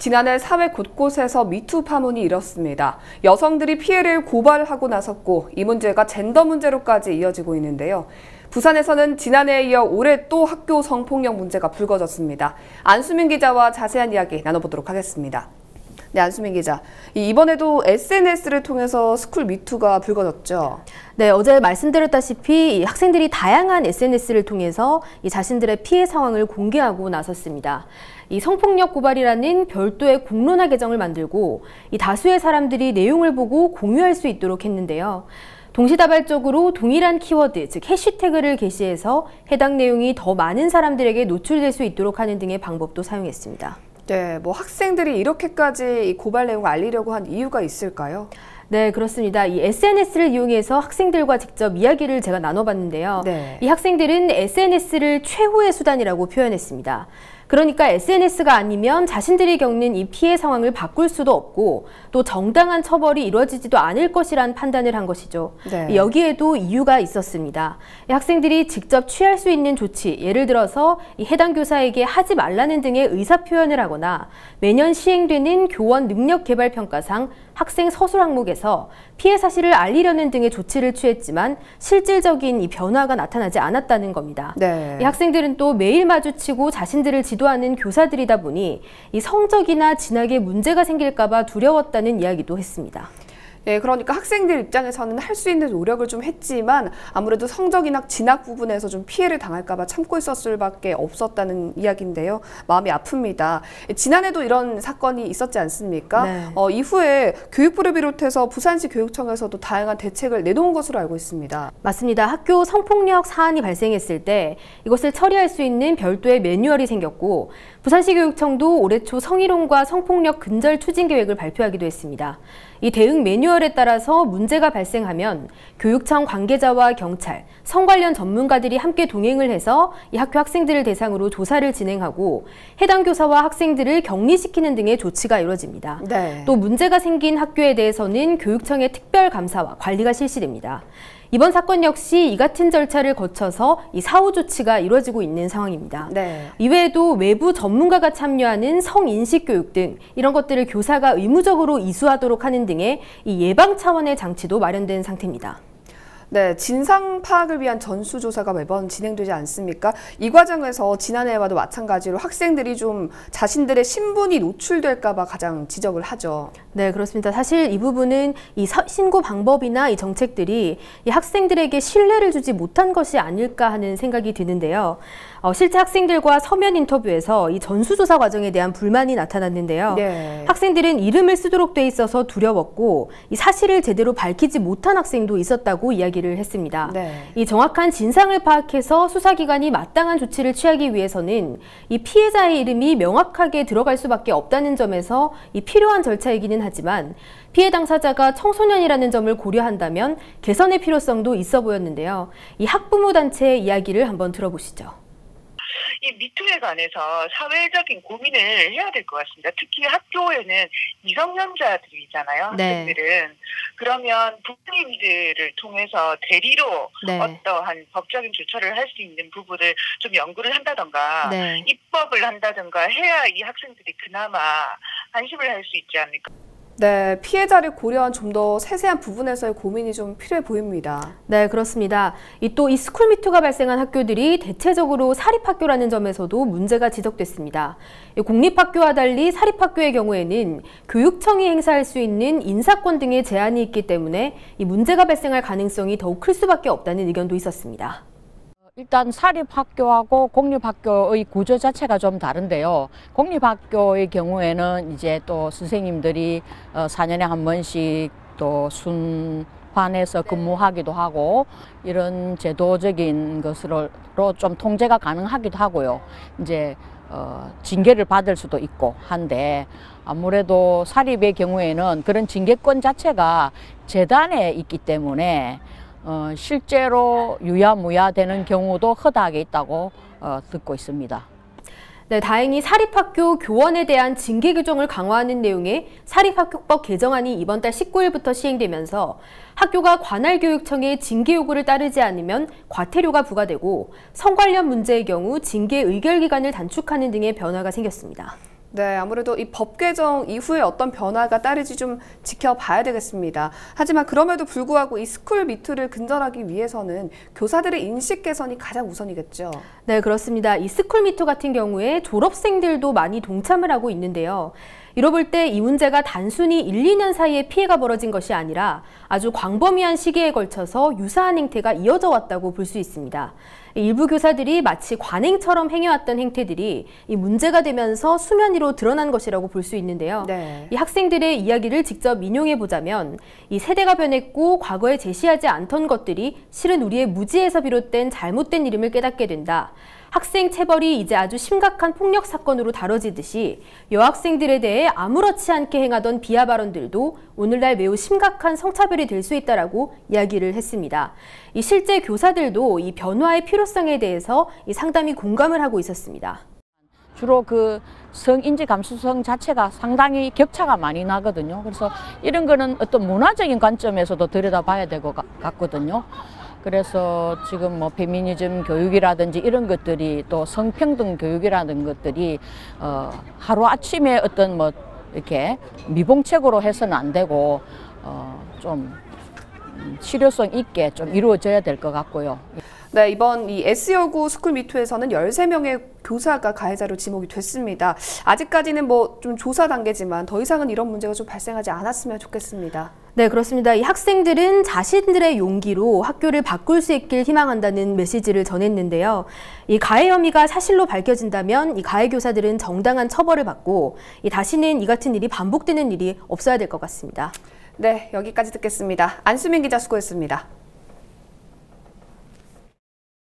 지난해 사회 곳곳에서 미투 파문이 일었습니다. 여성들이 피해를 고발하고 나섰고 이 문제가 젠더 문제로까지 이어지고 있는데요. 부산에서는 지난해에 이어 올해 또 학교 성폭력 문제가 불거졌습니다. 안수민 기자와 자세한 이야기 나눠보도록 하겠습니다. 네, 안수민 기자. 이번에도 SNS를 통해서 스쿨 미투가 불거졌죠? 네, 어제 말씀드렸다시피 학생들이 다양한 SNS를 통해서 자신들의 피해 상황을 공개하고 나섰습니다. 이 성폭력 고발이라는 별도의 공론화 계정을 만들고 다수의 사람들이 내용을 보고 공유할 수 있도록 했는데요. 동시다발적으로 동일한 키워드, 즉 해시태그를 게시해서 해당 내용이 더 많은 사람들에게 노출될 수 있도록 하는 등의 방법도 사용했습니다. 네, 학생들이 이렇게까지 고발 내용을 알리려고 한 이유가 있을까요? 네, 그렇습니다. 이 SNS를 이용해서 학생들과 직접 이야기를 제가 나눠봤는데요. 네. 이 학생들은 SNS를 최후의 수단이라고 표현했습니다. 그러니까 SNS가 아니면 자신들이 겪는 이 피해 상황을 바꿀 수도 없고 또 정당한 처벌이 이루어지지도 않을 것이란 판단을 한 것이죠. 네. 여기에도 이유가 있었습니다. 학생들이 직접 취할 수 있는 조치, 예를 들어서 해당 교사에게 하지 말라는 등의 의사표현을 하거나 매년 시행되는 교원 능력개발평가상 학생 서술 항목에서 피해 사실을 알리려는 등의 조치를 취했지만 실질적인 이 변화가 나타나지 않았다는 겁니다. 네. 이 학생들은 또 매일 마주치고 자신들을 지도하는 교사들이다 보니 이 성적이나 진학에 문제가 생길까 봐 두려웠다는 이야기도 했습니다. 예, 그러니까 학생들 입장에서는 할 수 있는 노력을 좀 했지만 아무래도 성적이나 진학 부분에서 좀 피해를 당할까 봐 참고 있었을 밖에 없었다는 이야기인데요. 마음이 아픕니다. 지난해도 이런 사건이 있었지 않습니까? 네. 이후에 교육부를 비롯해서 부산시 교육청에서도 다양한 대책을 내놓은 것으로 알고 있습니다. 맞습니다. 학교 성폭력 사안이 발생했을 때 이것을 처리할 수 있는 별도의 매뉴얼이 생겼고 부산시 교육청도 올해 초 성희롱과 성폭력 근절 추진 계획을 발표하기도 했습니다. 이 대응 매뉴얼에 따라서 문제가 발생하면 교육청 관계자와 경찰, 성 관련 전문가들이 함께 동행을 해서 이 학교 학생들을 대상으로 조사를 진행하고 해당 교사와 학생들을 격리시키는 등의 조치가 이루어집니다. 네. 또 문제가 생긴 학교에 대해서는 교육청의 특별 감사와 관리가 실시됩니다. 이번 사건 역시 이 같은 절차를 거쳐서 이 사후 조치가 이루어지고 있는 상황입니다. 네. 이외에도 외부 전문가가 참여하는 성인식 교육 등 이런 것들을 교사가 의무적으로 이수하도록 하는 등의 이 예방 차원의 장치도 마련된 상태입니다. 네, 진상 파악을 위한 전수조사가 매번 진행되지 않습니까? 이 과정에서 지난해와도 마찬가지로 학생들이 좀 자신들의 신분이 노출될까 봐 가장 지적을 하죠. 네, 그렇습니다. 사실 이 부분은 이 신고 방법이나 이 정책들이 이 학생들에게 신뢰를 주지 못한 것이 아닐까 하는 생각이 드는데요. 실제 학생들과 서면 인터뷰에서 이 전수조사 과정에 대한 불만이 나타났는데요. 네. 학생들은 이름을 쓰도록 돼 있어서 두려웠고 이 사실을 제대로 밝히지 못한 학생도 있었다고 이야기를 했습니다. 네. 이 정확한 진상을 파악해서 수사기관이 마땅한 조치를 취하기 위해서는 이 피해자의 이름이 명확하게 들어갈 수밖에 없다는 점에서 이 필요한 절차이기는 하지만 피해 당사자가 청소년이라는 점을 고려한다면 개선의 필요성도 있어 보였는데요. 이 학부모 단체의 이야기를 한번 들어보시죠. 이 미투에 관해서 사회적인 고민을 해야 될 것 같습니다. 특히 학교에는 미성년자들이잖아요. 네. 학생들은. 그러면 부모님들을 통해서 대리로 네. 어떠한 법적인 조처를 할 수 있는 부분을 좀 연구를 한다던가 네. 입법을 한다던가 해야 이 학생들이 그나마 안심을 할 수 있지 않을까. 네, 피해자를 고려한 좀 더 세세한 부분에서의 고민이 좀 필요해 보입니다. 네, 그렇습니다. 이 스쿨미투가 발생한 학교들이 대체적으로 사립학교라는 점에서도 문제가 지적됐습니다. 공립학교와 달리 사립학교의 경우에는 교육청이 행사할 수 있는 인사권 등의 제한이 있기 때문에 이 문제가 발생할 가능성이 더욱 클 수밖에 없다는 의견도 있었습니다. 일단 사립학교하고 공립학교의 구조 자체가 좀 다른데요. 공립학교의 경우에는 이제 또 선생님들이 4년에 한 번씩 또 순환해서 근무하기도 하고 이런 제도적인 것으로 좀 통제가 가능하기도 하고요. 이제 징계를 받을 수도 있고 한데 아무래도 사립의 경우에는 그런 징계권 자체가 재단에 있기 때문에 실제로 유야무야 되는 경우도 허다하게 있다고 듣고 있습니다. 네, 다행히 사립학교 교원에 대한 징계 규정을 강화하는 내용의 사립학교법 개정안이 이번 달 19일부터 시행되면서 학교가 관할교육청의 징계 요구를 따르지 않으면 과태료가 부과되고 성 관련 문제의 경우 징계 의결 기간을 단축하는 등의 변화가 생겼습니다. 네, 아무래도 이 법 개정 이후에 어떤 변화가 따를지 좀 지켜봐야 되겠습니다. 하지만 그럼에도 불구하고 이 스쿨 미투를 근절하기 위해서는 교사들의 인식 개선이 가장 우선이겠죠. 네, 그렇습니다. 이 스쿨 미투 같은 경우에 졸업생들도 많이 동참을 하고 있는데요. 이로 볼 때 이 문제가 단순히 1, 2년 사이에 피해가 벌어진 것이 아니라 아주 광범위한 시기에 걸쳐서 유사한 행태가 이어져 왔다고 볼 수 있습니다. 일부 교사들이 마치 관행처럼 행해왔던 행태들이 이 문제가 되면서 수면 위로 드러난 것이라고 볼 수 있는데요. 네. 이 학생들의 이야기를 직접 인용해 보자면 이 세대가 변했고 과거에 제시하지 않던 것들이 실은 우리의 무지에서 비롯된 잘못된 일임을 깨닫게 된다. 학생 체벌이 이제 아주 심각한 폭력 사건으로 다뤄지듯이 여학생들에 대해 아무렇지 않게 행하던 비하 발언들도 오늘날 매우 심각한 성차별이 될 수 있다라고 이야기를 했습니다. 이 실제 교사들도 이 변화의 필요성에 대해서 이 상당히 공감을 하고 있었습니다. 주로 그 성인지 감수성 자체가 상당히 격차가 많이 나거든요. 그래서 이런 거는 어떤 문화적인 관점에서도 들여다봐야 될 것 같거든요. 그래서 지금 뭐 페미니즘 교육이라든지 이런 것들이 또 성평등 교육이라는 것들이 하루아침에 어떤 뭐 이렇게 미봉책으로 해서는 안 되고 좀 실효성 있게 좀 이루어져야 될 것 같고요. 네, 이번 이 S여고 스쿨 미투에서는 13명의 교사가 가해자로 지목이 됐습니다. 아직까지는 뭐 좀 조사 단계지만 더 이상은 이런 문제가 좀 발생하지 않았으면 좋겠습니다. 네, 그렇습니다. 이 학생들은 자신들의 용기로 학교를 바꿀 수 있길 희망한다는 메시지를 전했는데요. 이 가해 혐의가 사실로 밝혀진다면 이 가해 교사들은 정당한 처벌을 받고 다시는 이 같은 일이 반복되는 일이 없어야 될 것 같습니다. 네, 여기까지 듣겠습니다. 안수민 기자 수고했습니다.